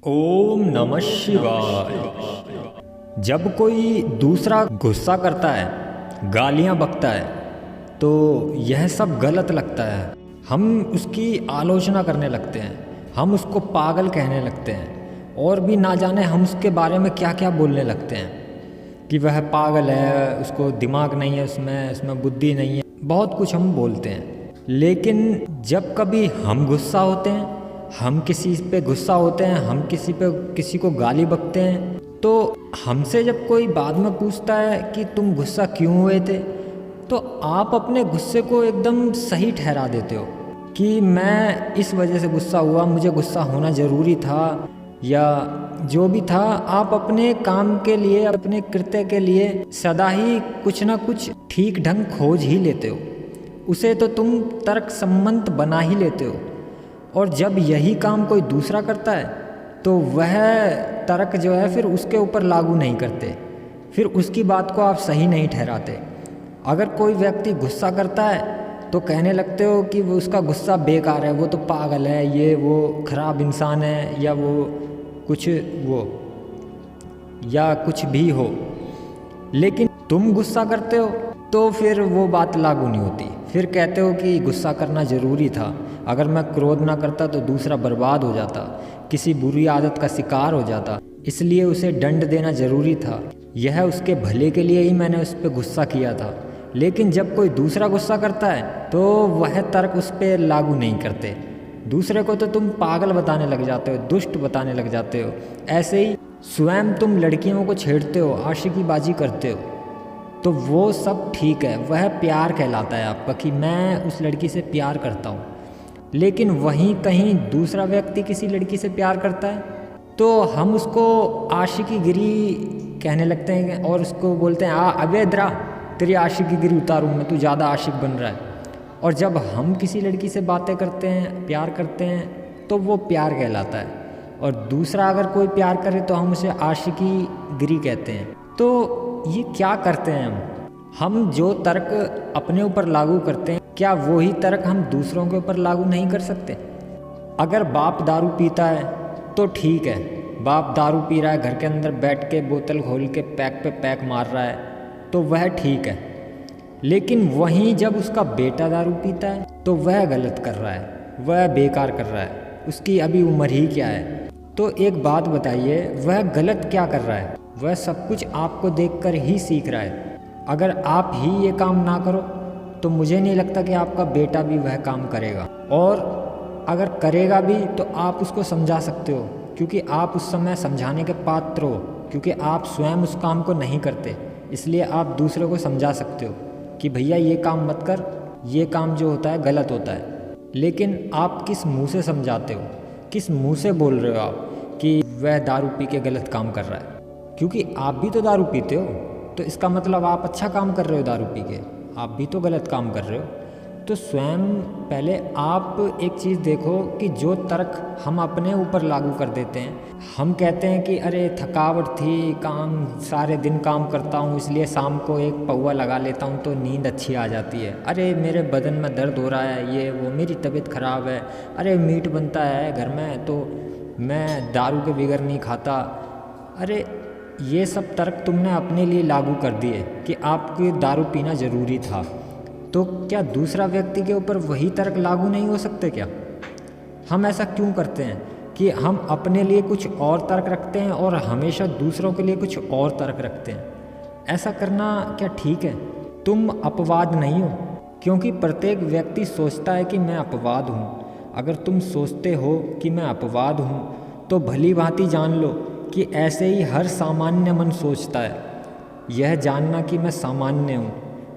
ओम नमः शिवाय। जब कोई दूसरा गुस्सा करता है, गालियाँ बकता है, तो यह सब गलत लगता है। हम उसकी आलोचना करने लगते हैं, हम उसको पागल कहने लगते हैं और भी ना जाने हम उसके बारे में क्या क्या बोलने लगते हैं कि वह पागल है, उसको दिमाग नहीं है, उसमें बुद्धि नहीं है, बहुत कुछ हम बोलते हैं। लेकिन जब कभी हम गुस्सा होते हैं, हम किसी पे गुस्सा होते हैं, हम किसी को गाली बकते हैं, तो हमसे जब कोई बाद में पूछता है कि तुम गुस्सा क्यों हुए थे, तो आप अपने गुस्से को एकदम सही ठहरा देते हो कि मैं इस वजह से गुस्सा हुआ, मुझे गुस्सा होना ज़रूरी था, या जो भी था। आप अपने काम के लिए, अपने कृत्य के लिए सदा ही कुछ ना कुछ ठीक ढंग खोज ही लेते हो, उसे तो तुम तर्क सम्मत बना ही लेते हो। और जब यही काम कोई दूसरा करता है तो वह तर्क जो है फिर उसके ऊपर लागू नहीं करते, फिर उसकी बात को आप सही नहीं ठहराते। अगर कोई व्यक्ति गुस्सा करता है तो कहने लगते हो कि वो उसका गुस्सा बेकार है, वो तो पागल है, ये वो खराब इंसान है, या वो कुछ या कुछ भी हो। लेकिन तुम गुस्सा करते हो तो फिर वो बात लागू नहीं होती, फिर कहते हो कि गुस्सा करना ज़रूरी था, अगर मैं क्रोध ना करता तो दूसरा बर्बाद हो जाता, किसी बुरी आदत का शिकार हो जाता, इसलिए उसे दंड देना ज़रूरी था, यह उसके भले के लिए ही मैंने उस पर गुस्सा किया था। लेकिन जब कोई दूसरा गुस्सा करता है तो वह तर्क उस पर लागू नहीं करते, दूसरे को तो तुम पागल बताने लग जाते हो, दुष्ट बताने लग जाते हो। ऐसे ही स्वयं तुम लड़कियों को छेड़ते हो, आशिकीबाजी करते हो, तो वो सब ठीक है, वह प्यार कहलाता है आपका कि मैं उस लड़की से प्यार करता हूँ। लेकिन वहीं कहीं दूसरा व्यक्ति किसी लड़की से प्यार करता है तो हम उसको आशिकी गिरी कहने लगते हैं और उसको बोलते हैं अबे द्रा, तेरी आशिकी गिरी उतारूँ मैं, तू ज़्यादा आशिक बन रहा है। और जब हम किसी लड़की से बातें करते हैं, प्यार करते हैं, तो वो प्यार कहलाता है। और दूसरा अगर कोई प्यार करे तो हम उसे आशिकी गिरी कहते हैं। तो ये क्या करते हैं हम जो तर्क अपने ऊपर लागू करते हैं, क्या वही तर्क हम दूसरों के ऊपर लागू नहीं कर सकते? अगर बाप दारू पीता है तो ठीक है, बाप दारू पी रहा है, घर के अंदर बैठ के बोतल खोल के पैक पे पैक मार रहा है, तो वह ठीक है। लेकिन वहीं जब उसका बेटा दारू पीता है तो वह गलत कर रहा है, वह बेकार कर रहा है, उसकी अभी उम्र ही क्या है। तो एक बात बताइए, वह गलत क्या कर रहा है? वह सब कुछ आपको देखकर ही सीख रहा है। अगर आप ही ये काम ना करो तो मुझे नहीं लगता कि आपका बेटा भी वह काम करेगा, और अगर करेगा भी तो आप उसको समझा सकते हो, क्योंकि आप उस समय समझाने के पात्र हो, क्योंकि आप स्वयं उस काम को नहीं करते, इसलिए आप दूसरों को समझा सकते हो कि भैया ये काम मत कर, ये काम जो होता है गलत होता है। लेकिन आप किस मुंह से समझाते हो, किस मुंह से बोल रहे हो आप कि वह दारू पी के गलत काम कर रहा है? क्योंकि आप भी तो दारू पीते हो, तो इसका मतलब आप अच्छा काम कर रहे हो, दारू पी के आप भी तो गलत काम कर रहे हो। तो स्वयं पहले आप एक चीज़ देखो कि जो तर्क हम अपने ऊपर लागू कर देते हैं, हम कहते हैं कि अरे थकावट थी, काम सारे दिन काम करता हूँ इसलिए शाम को एक पौवा लगा लेता हूँ तो नींद अच्छी आ जाती है, अरे मेरे बदन में दर्द हो रहा है, ये वो, मेरी तबीयत ख़राब है, अरे मीट बनता है घर में तो मैं दारू के बगैर नहीं खाता। अरे ये सब तर्क तुमने अपने लिए लागू कर दिए कि आपको दारू पीना ज़रूरी था, तो क्या दूसरा व्यक्ति के ऊपर वही तर्क लागू नहीं हो सकते क्या? हम ऐसा क्यों करते हैं कि हम अपने लिए कुछ और तर्क रखते हैं और हमेशा दूसरों के लिए कुछ और तर्क रखते हैं? ऐसा करना क्या ठीक है? तुम अपवाद नहीं हो, क्योंकि प्रत्येक व्यक्ति सोचता है कि मैं अपवाद हूँ। अगर तुम सोचते हो कि मैं अपवाद हूँ तो भली भांति जान लो कि ऐसे ही हर सामान्य मन सोचता है। यह जानना कि मैं सामान्य हूँ,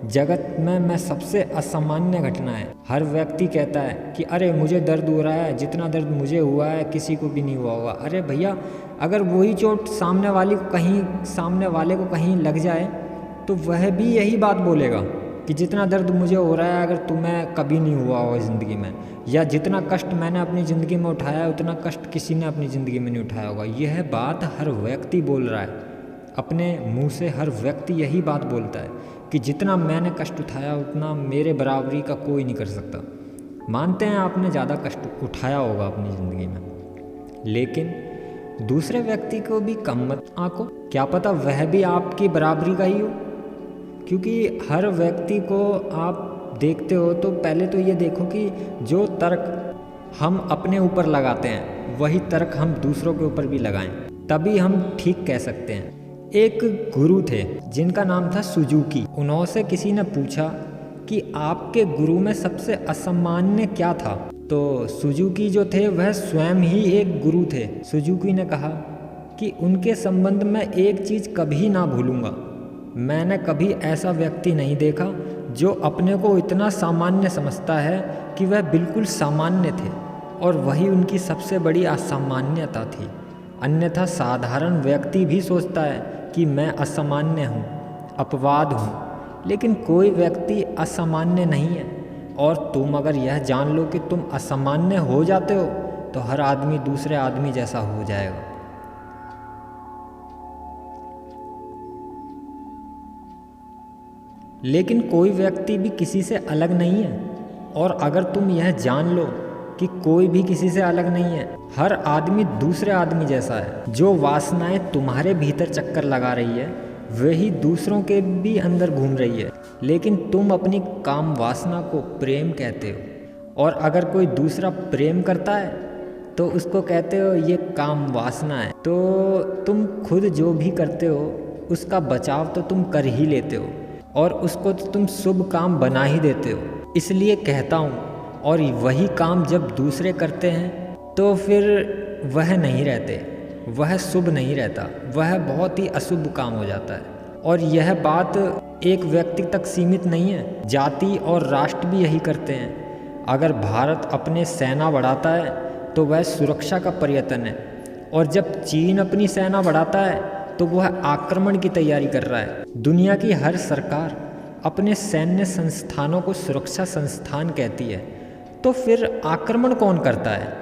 जगत में मैं सबसे असामान्य घटना है। हर व्यक्ति कहता है कि अरे मुझे दर्द हो रहा है, जितना दर्द मुझे हुआ है किसी को भी नहीं हुआ होगा। अरे भैया, अगर वही चोट सामने वाले को कहीं लग जाए तो वह भी यही बात बोलेगा कि जितना दर्द मुझे हो रहा है अगर तुम्हें कभी नहीं हुआ होगा ज़िंदगी में, या जितना कष्ट मैंने अपनी ज़िंदगी में उठाया है उतना कष्ट किसी ने अपनी ज़िंदगी में नहीं उठाया होगा। यह बात हर व्यक्ति बोल रहा है, अपने मुंह से हर व्यक्ति यही बात बोलता है कि जितना मैंने कष्ट उठाया उतना मेरे बराबरी का कोई नहीं कर सकता। मानते हैं आपने ज़्यादा कष्ट उठाया होगा अपनी ज़िंदगी में, लेकिन दूसरे व्यक्ति को भी कम मत आंको, क्या पता वह भी आपकी बराबरी का ही हो। क्योंकि हर व्यक्ति को आप देखते हो तो पहले तो ये देखो कि जो तर्क हम अपने ऊपर लगाते हैं वही तर्क हम दूसरों के ऊपर भी लगाएं, तभी हम ठीक कह सकते हैं। एक गुरु थे जिनका नाम था सुजुकी। उनसे किसी ने पूछा कि आपके गुरु में सबसे असामान्य क्या था, तो सुजुकी जो थे वह स्वयं ही एक गुरु थे। सुजुकी ने कहा कि उनके संबंध में एक चीज़ कभी ना भूलूंगा, मैंने कभी ऐसा व्यक्ति नहीं देखा जो अपने को इतना सामान्य समझता है कि वह बिल्कुल सामान्य थे, और वही उनकी सबसे बड़ी असामान्यता थी। अन्यथा साधारण व्यक्ति भी सोचता है कि मैं असामान्य हूँ, अपवाद हूँ, लेकिन कोई व्यक्ति असामान्य नहीं है। और तुम अगर यह जान लो कि तुम असामान्य हो जाते हो तो हर आदमी दूसरे आदमी जैसा हो जाएगा। लेकिन कोई व्यक्ति भी किसी से अलग नहीं है। और अगर तुम यह जान लो कि कोई भी किसी से अलग नहीं है, हर आदमी दूसरे आदमी जैसा है, जो वासनाएं तुम्हारे भीतर चक्कर लगा रही है वही दूसरों के भी अंदर घूम रही है। लेकिन तुम अपनी काम वासना को प्रेम कहते हो, और अगर कोई दूसरा प्रेम करता है तो उसको कहते हो ये काम वासना है। तो तुम खुद जो भी करते हो उसका बचाव तो तुम कर ही लेते हो, और उसको तो तुम शुभ काम बना ही देते हो। इसलिए कहता हूँ, और वही काम जब दूसरे करते हैं तो फिर वह नहीं रहते, वह शुभ नहीं रहता, वह बहुत ही अशुभ काम हो जाता है। और यह बात एक व्यक्ति तक सीमित नहीं है, जाति और राष्ट्र भी यही करते हैं। अगर भारत अपने सेना बढ़ाता है तो वह सुरक्षा का प्रयत्न है, और जब चीन अपनी सेना बढ़ाता है तो वह आक्रमण की तैयारी कर रहा है। दुनिया की हर सरकार अपने सैन्य संस्थानों को सुरक्षा संस्थान कहती है, तो फिर आक्रमण कौन करता है?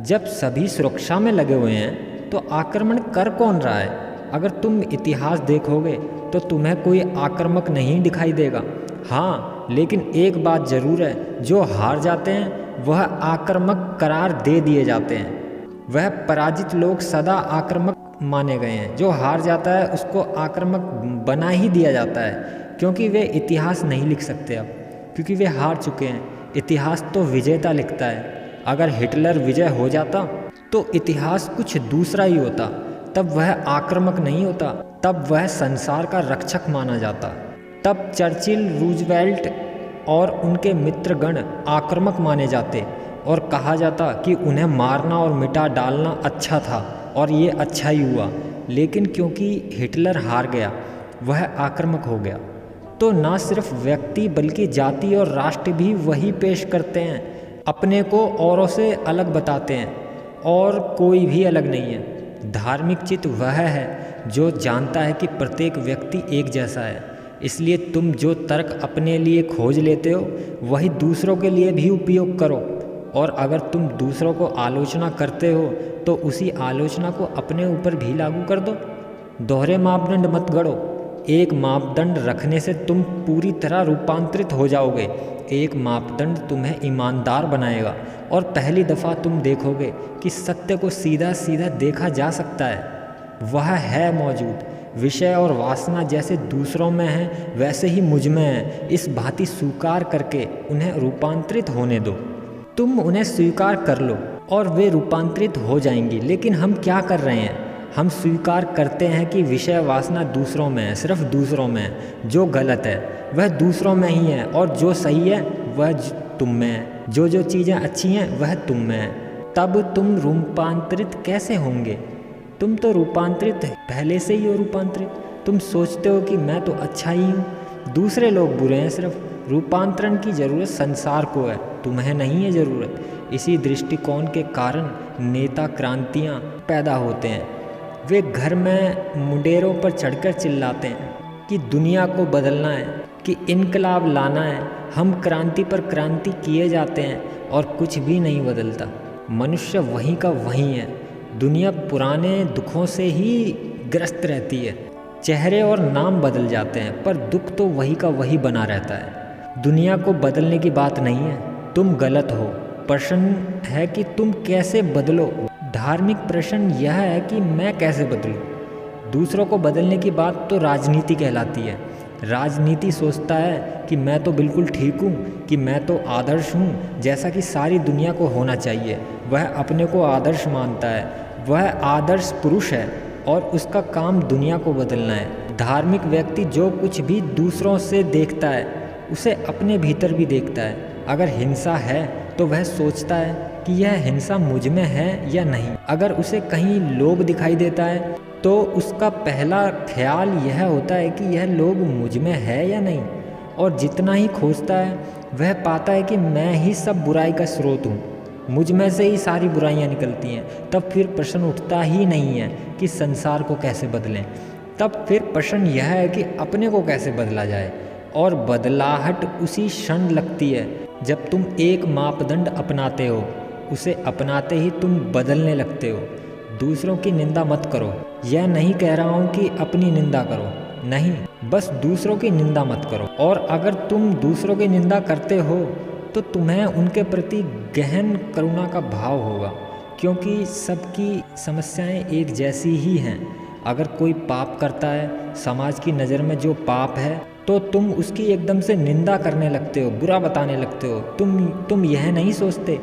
जब सभी सुरक्षा में लगे हुए हैं तो आक्रमण कर कौन रहा है? अगर तुम इतिहास देखोगे तो तुम्हें कोई आक्रामक नहीं दिखाई देगा। हाँ, लेकिन एक बात जरूर है, जो हार जाते हैं वह आक्रामक करार दे दिए जाते हैं। वह पराजित लोग सदा आक्रामक माने गए हैं। जो हार जाता है उसको आक्रामक बना ही दिया जाता है, क्योंकि वे इतिहास नहीं लिख सकते अब, क्योंकि वे हार चुके हैं। इतिहास तो विजेता लिखता है। अगर हिटलर विजय हो जाता तो इतिहास कुछ दूसरा ही होता, तब वह आक्रामक नहीं होता, तब वह संसार का रक्षक माना जाता। तब चर्चिल, रूजवेल्ट और उनके मित्रगण आक्रामक माने जाते, और कहा जाता कि उन्हें मारना और मिटा डालना अच्छा था, और ये अच्छा ही हुआ। लेकिन क्योंकि हिटलर हार गया, वह आक्रामक हो गया। तो ना सिर्फ व्यक्ति बल्कि जाति और राष्ट्र भी वही पेश करते हैं, अपने को औरों से अलग बताते हैं, और कोई भी अलग नहीं है। धार्मिक चित्त वह है जो जानता है कि प्रत्येक व्यक्ति एक जैसा है। इसलिए तुम जो तर्क अपने लिए खोज लेते हो वही दूसरों के लिए भी उपयोग करो, और अगर तुम दूसरों को आलोचना करते हो तो उसी आलोचना को अपने ऊपर भी लागू कर दो। दोहरे मापदंड मत गढ़ो। एक मापदंड रखने से तुम पूरी तरह रूपांतरित हो जाओगे। एक मापदंड तुम्हें ईमानदार बनाएगा, और पहली दफ़ा तुम देखोगे कि सत्य को सीधा सीधा देखा जा सकता है, वह है मौजूद। विषय और वासना जैसे दूसरों में है वैसे ही मुझ में है। इस भांति स्वीकार करके उन्हें रूपांतरित होने दो। तुम उन्हें स्वीकार कर लो और वे रूपांतरित हो जाएंगी। लेकिन हम क्या कर रहे हैं? हम स्वीकार करते हैं कि विषय वासना दूसरों में है, सिर्फ दूसरों में है। जो गलत है वह दूसरों में ही है, और जो सही है वह तुम में है। जो जो चीज़ें अच्छी हैं वह तुम में है। तब तुम रूपांतरित कैसे होंगे? तुम तो रूपांतरित पहले से ही हो रूपांतरित। तुम सोचते हो कि मैं तो अच्छा ही हूँ, दूसरे लोग बुरे हैं। सिर्फ रूपांतरण की ज़रूरत संसार को है, तुम्हें नहीं है ज़रूरत। इसी दृष्टिकोण के कारण नेता क्रांतियाँ पैदा होते हैं। वे घर में मुंडेरों पर चढ़कर चिल्लाते हैं कि दुनिया को बदलना है, कि इनकलाब लाना है। हम क्रांति पर क्रांति किए जाते हैं और कुछ भी नहीं बदलता। मनुष्य वहीं का वहीं है। दुनिया पुराने दुखों से ही ग्रस्त रहती है। चेहरे और नाम बदल जाते हैं पर दुख तो वही का वही बना रहता है। दुनिया को बदलने की बात नहीं है, तुम गलत हो। प्रश्न है कि तुम कैसे बदलो। धार्मिक प्रश्न यह है कि मैं कैसे बदलूं। दूसरों को बदलने की बात तो राजनीति कहलाती है। राजनीति सोचता है कि मैं तो बिल्कुल ठीक हूँ, कि मैं तो आदर्श हूँ, जैसा कि सारी दुनिया को होना चाहिए। वह अपने को आदर्श मानता है, वह आदर्श पुरुष है और उसका काम दुनिया को बदलना है। धार्मिक व्यक्ति जो कुछ भी दूसरों से देखता है उसे अपने भीतर भी देखता है। अगर हिंसा है तो वह सोचता है कि यह हिंसा मुझ में है या नहीं। अगर उसे कहीं लोभ दिखाई देता है तो उसका पहला ख्याल यह होता है कि यह लोभ मुझ में है या नहीं। और जितना ही खोजता है वह पाता है कि मैं ही सब बुराई का स्रोत हूँ, मुझ में से ही सारी बुराइयाँ निकलती हैं। तब फिर प्रश्न उठता ही नहीं है कि संसार को कैसे बदलें। तब फिर प्रश्न यह है कि अपने को कैसे बदला जाए। और बदलाहट उसी क्षण लगती है जब तुम एक मापदंड अपनाते हो। उसे अपनाते ही तुम बदलने लगते हो। दूसरों की निंदा मत करो। यह नहीं कह रहा हूँ कि अपनी निंदा करो, नहीं, बस दूसरों की निंदा मत करो। और अगर तुम दूसरों की निंदा करते हो तो तुम्हें उनके प्रति गहन करुणा का भाव होगा, क्योंकि सबकी समस्याएं एक जैसी ही हैं। अगर कोई पाप करता है, समाज की नज़र में जो पाप है, तो तुम उसकी एकदम से निंदा करने लगते हो, बुरा बताने लगते हो। तुम यह नहीं सोचते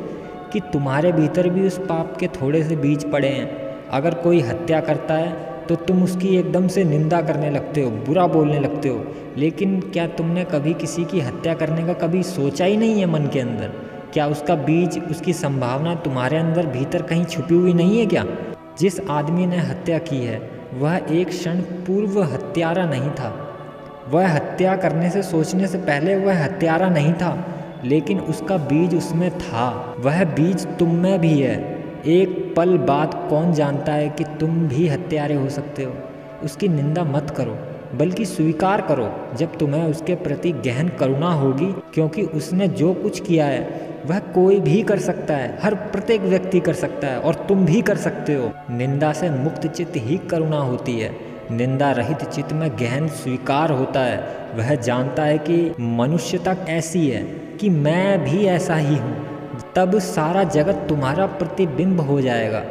कि तुम्हारे भीतर भी उस पाप के थोड़े से बीज पड़े हैं। अगर कोई हत्या करता है तो तुम उसकी एकदम से निंदा करने लगते हो, बुरा बोलने लगते हो। लेकिन क्या तुमने कभी किसी की हत्या करने का कभी सोचा ही नहीं है मन के अंदर? क्या उसका बीज, उसकी संभावना तुम्हारे अंदर भीतर कहीं छुपी हुई नहीं है क्या? जिस आदमी ने हत्या की है वह एक क्षण पूर्व हत्यारा नहीं था। वह हत्या करने से सोचने से पहले वह हत्यारा नहीं था, लेकिन उसका बीज उसमें था। वह बीज तुम में भी है। एक पल बाद कौन जानता है कि तुम भी हत्यारे हो सकते हो। उसकी निंदा मत करो, बल्कि स्वीकार करो जब तुम्हें उसके प्रति गहन करुणा होगी, क्योंकि उसने जो कुछ किया है वह कोई भी कर सकता है, हर प्रत्येक व्यक्ति कर सकता है और तुम भी कर सकते हो। निंदा से मुक्त चित्त ही करुणा होती है। निंदा रहित चित्त में गहन स्वीकार होता है। वह जानता है कि मनुष्यता ऐसी है कि मैं भी ऐसा ही हूँ। तब सारा जगत तुम्हारा प्रतिबिंब हो जाएगा।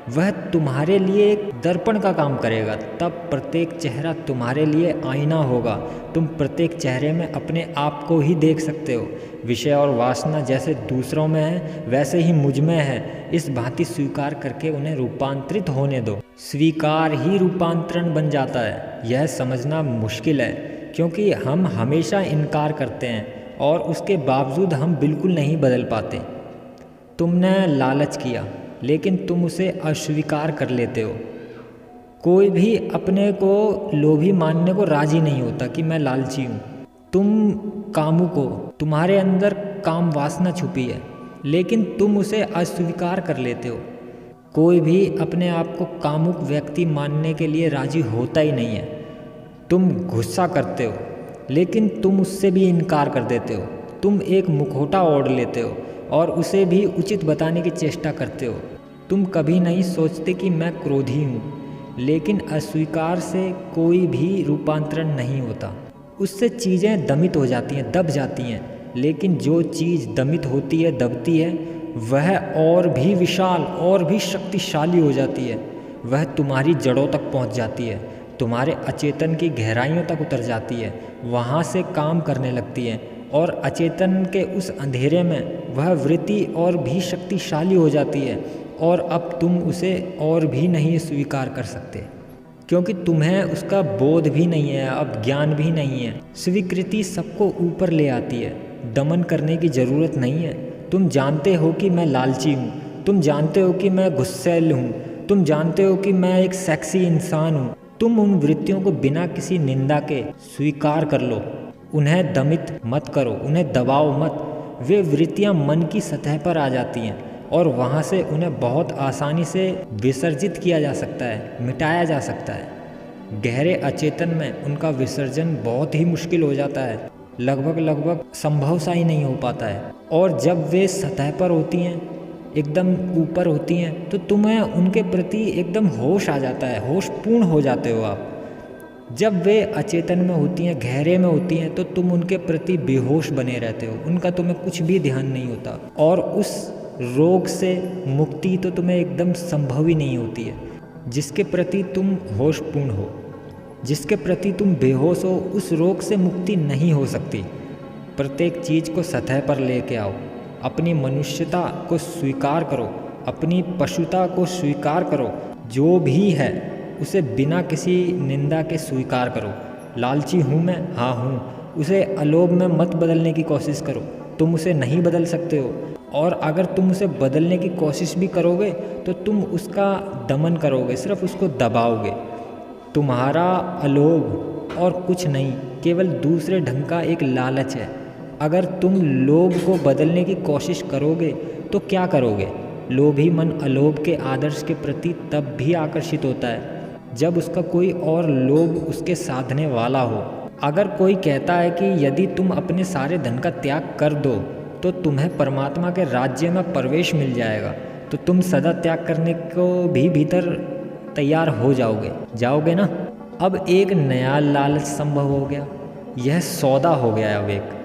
वह तुम्हारे लिए एक दर्पण का काम करेगा। तब प्रत्येक चेहरा तुम्हारे लिए आईना होगा। तुम प्रत्येक चेहरे में अपने आप को ही देख सकते हो। विषय और वासना जैसे दूसरों में है वैसे ही मुझ में है। इस भांति स्वीकार करके उन्हें रूपांतरित होने दो। स्वीकार ही रूपांतरण बन जाता है। यह समझना मुश्किल है, क्योंकि हम हमेशा इनकार करते हैं और उसके बावजूद हम बिल्कुल नहीं बदल पाते। तुमने लालच किया, लेकिन तुम उसे अस्वीकार कर लेते हो। कोई भी अपने को लोभी मानने को राजी नहीं होता कि मैं लालची हूँ। तुम कामुक हो, तुम्हारे अंदर काम वासना छुपी है, लेकिन तुम उसे अस्वीकार कर लेते हो। कोई भी अपने आप को कामुक व्यक्ति मानने के लिए राजी होता ही नहीं है। तुम गुस्सा करते हो, लेकिन तुम उससे भी इनकार कर देते हो। तुम एक मुखौटा ओढ़ लेते हो और उसे भी उचित बताने की चेष्टा करते हो। तुम कभी नहीं सोचते कि मैं क्रोधी हूँ, लेकिन अस्वीकार से कोई भी रूपांतरण नहीं होता। उससे चीज़ें दमित हो जाती हैं, दब जाती हैं। लेकिन जो चीज़ दमित होती है, दबती है, वह और भी विशाल और भी शक्तिशाली हो जाती है। वह तुम्हारी जड़ों तक पहुँच जाती है, तुम्हारे अचेतन की गहराइयों तक उतर जाती है, वहाँ से काम करने लगती है। और अचेतन के उस अंधेरे में वह वृत्ति और भी शक्तिशाली हो जाती है। और अब तुम उसे और भी नहीं स्वीकार कर सकते, क्योंकि तुम्हें उसका बोध भी नहीं है, अब ज्ञान भी नहीं है। स्वीकृति सबको ऊपर ले आती है, दमन करने की ज़रूरत नहीं है। तुम जानते हो कि मैं लालची हूँ, तुम जानते हो कि मैं गुस्सैल हूँ, तुम जानते हो कि मैं एक सेक्सी इंसान हूँ। तुम उन वृत्तियों को बिना किसी निंदा के स्वीकार कर लो। उन्हें दमित मत करो, उन्हें दबाओ मत। वे वृत्तियाँ मन की सतह पर आ जाती हैं और वहाँ से उन्हें बहुत आसानी से विसर्जित किया जा सकता है, मिटाया जा सकता है। गहरे अचेतन में उनका विसर्जन बहुत ही मुश्किल हो जाता है, लगभग संभव सा ही नहीं हो पाता है। और जब वे सतह पर होती हैं, एकदम ऊपर होती हैं, तो तुम्हें उनके प्रति एकदम होश आ जाता है, होश पूर्ण हो जाते हो आप। जब वे अचेतन में होती हैं, गहरे में होती हैं, तो तुम उनके प्रति बेहोश बने रहते हो, उनका तुम्हें कुछ भी ध्यान नहीं होता। और उस रोग से मुक्ति तो तुम्हें एकदम संभव ही नहीं होती है। जिसके प्रति तुम होशपूर्ण हो, जिसके प्रति तुम बेहोश हो, उस रोग से मुक्ति नहीं हो सकती। प्रत्येक चीज़ को सतह पर लेके आओ, अपनी मनुष्यता को स्वीकार करो, अपनी पशुता को स्वीकार करो, जो भी है उसे बिना किसी निंदा के स्वीकार करो। लालची हूँ मैं, हाँ हूँ, उसे अलोभ में मत बदलने की कोशिश करो, तुम उसे नहीं बदल सकते हो। और अगर तुम उसे बदलने की कोशिश भी करोगे तो तुम उसका दमन करोगे, सिर्फ उसको दबाओगे। तुम्हारा अलोभ और कुछ नहीं, केवल दूसरे ढंग का एक लालच है। अगर तुम लोभ को बदलने की कोशिश करोगे तो क्या करोगे? लोभी मन अलोभ के आदर्श के प्रति तब भी आकर्षित होता है जब उसका कोई और लोभ उसके साधने वाला हो। अगर कोई कहता है कि यदि तुम अपने सारे धन का त्याग कर दो तो तुम्हें परमात्मा के राज्य में प्रवेश मिल जाएगा, तो तुम सदा त्याग करने को भी भीतर तैयार हो जाओगे ना। अब एक नया लालच संभव हो गया, यह सौदा हो गया। अब एक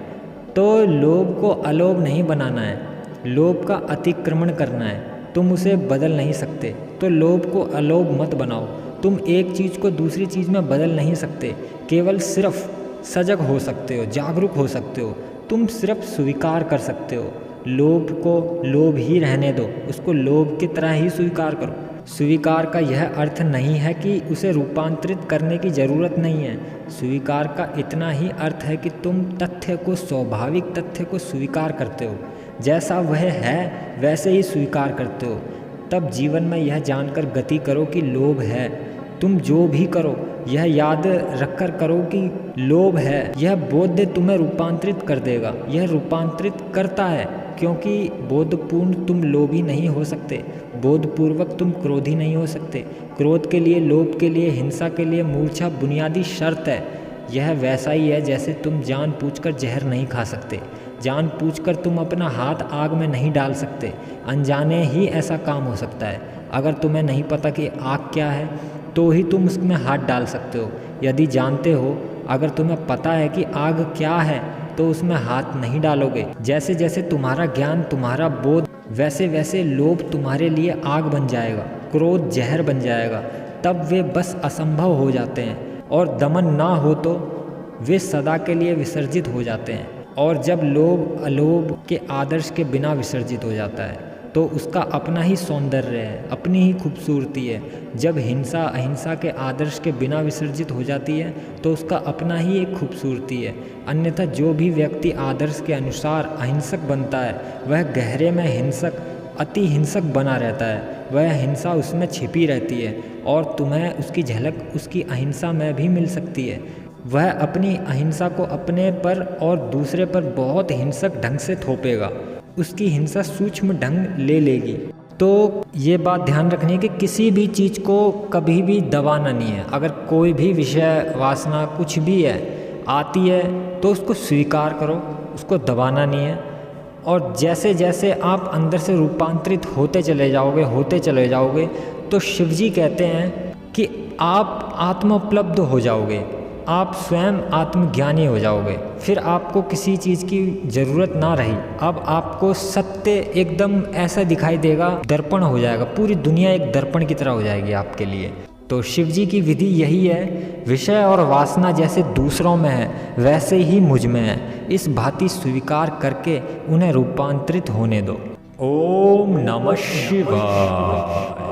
तो लोभ को अलोभ नहीं बनाना है, लोभ का अतिक्रमण करना है। तुम उसे बदल नहीं सकते तो लोभ को अलोभ मत बनाओ। तुम एक चीज़ को दूसरी चीज़ में बदल नहीं सकते, केवल सिर्फ सजग हो सकते हो, जागरूक हो सकते हो। तुम सिर्फ स्वीकार कर सकते हो। लोभ को लोभ ही रहने दो, उसको लोभ की तरह ही स्वीकार करो। स्वीकार का यह अर्थ नहीं है कि उसे रूपांतरित करने की ज़रूरत नहीं है। स्वीकार का इतना ही अर्थ है कि तुम तथ्य को, स्वाभाविक तथ्य को स्वीकार करते हो, जैसा वह है वैसे ही स्वीकार करते हो। तब जीवन में यह जानकर गति करो कि लोभ है। तुम जो भी करो यह याद रखकर करो कि लोभ है। यह बोध तुम्हें रूपांतरित कर देगा, यह रूपांतरित करता है, क्योंकि बोधपूर्ण तुम लोभी नहीं हो सकते, बोधपूर्वक तुम क्रोधी नहीं हो सकते। क्रोध के लिए, लोभ के लिए, हिंसा के लिए मूर्छा बुनियादी शर्त है। यह वैसा ही है जैसे तुम जानबूझकर जहर नहीं खा सकते, जानबूझकर तुम अपना हाथ आग में नहीं डाल सकते। अनजाने ही ऐसा काम हो सकता है। अगर तुम्हें नहीं पता कि आग क्या है तो ही तुम उसमें हाथ डाल सकते हो। यदि जानते हो, अगर तुम्हें पता है कि आग क्या है तो उसमें हाथ नहीं डालोगे। जैसे जैसे तुम्हारा ज्ञान, तुम्हारा बोध, वैसे वैसे लोभ तुम्हारे लिए आग बन जाएगा, क्रोध जहर बन जाएगा। तब वे बस असंभव हो जाते हैं, और दमन ना हो तो वे सदा के लिए विसर्जित हो जाते हैं। और जब लोभ अलोभ के आदर्श के बिना विसर्जित हो जाता है तो उसका अपना ही सौंदर्य है, अपनी ही खूबसूरती है। जब हिंसा अहिंसा के आदर्श के बिना विसर्जित हो जाती है तो उसका अपना ही एक खूबसूरती है। अन्यथा जो भी व्यक्ति आदर्श के अनुसार अहिंसक बनता है वह गहरे में हिंसक, अति हिंसक बना रहता है। वह हिंसा उसमें छिपी रहती है और तुम्हें उसकी झलक उसकी अहिंसा में भी मिल सकती है। वह अपनी अहिंसा को अपने पर और दूसरे पर बहुत हिंसक ढंग से थोपेगा, उसकी हिंसा सूक्ष्म ढंग ले लेगी। तो ये बात ध्यान रखनी है कि किसी भी चीज़ को कभी भी दबाना नहीं है। अगर कोई भी विषय, वासना, कुछ भी है आती है तो उसको स्वीकार करो, उसको दबाना नहीं है। और जैसे जैसे आप अंदर से रूपांतरित होते चले जाओगे तो शिवजी कहते हैं कि आप आत्मोपलब्ध हो जाओगे, आप स्वयं आत्मज्ञानी हो जाओगे। फिर आपको किसी चीज़ की ज़रूरत ना रही। अब आपको सत्य एकदम ऐसा दिखाई देगा, दर्पण हो जाएगा, पूरी दुनिया एक दर्पण की तरह हो जाएगी आपके लिए। तो शिवजी की विधि यही है, विषय और वासना जैसे दूसरों में है वैसे ही मुझ में है, इस भांति स्वीकार करके उन्हें रूपांतरित होने दो। ओम नमः शिवाय।